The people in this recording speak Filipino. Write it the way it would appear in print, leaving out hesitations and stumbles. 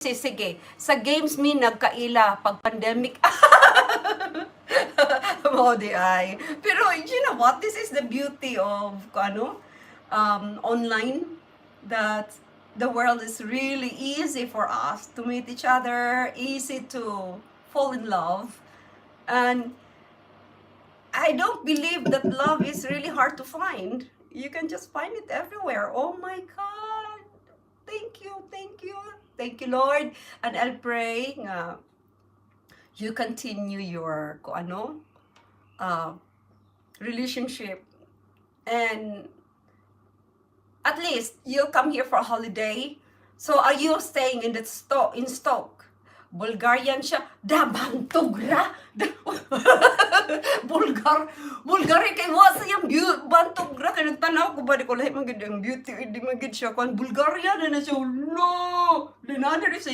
Sige, sa games mi nagkaila pag pandemic. Mo di ay. Pero you know what? This is the beauty of online, that the world is really easy for us to meet each other, easy to fall in love. And I don't believe that love is really hard to find. You can just find it everywhere. Oh my God. Thank you, thank you. Thank you, Lord. And I'll pray nga you continue your relationship, and at least you'll come here for a holiday. So are you staying in Stoke? Bulgarian siya. Da bantog ra. Bulgar kay wasa yung bantog ra kay nagtanaw ko ba di ko lahi magid ang beauty di magid siya kon Bulgaria na siya. No. Dinana rin sa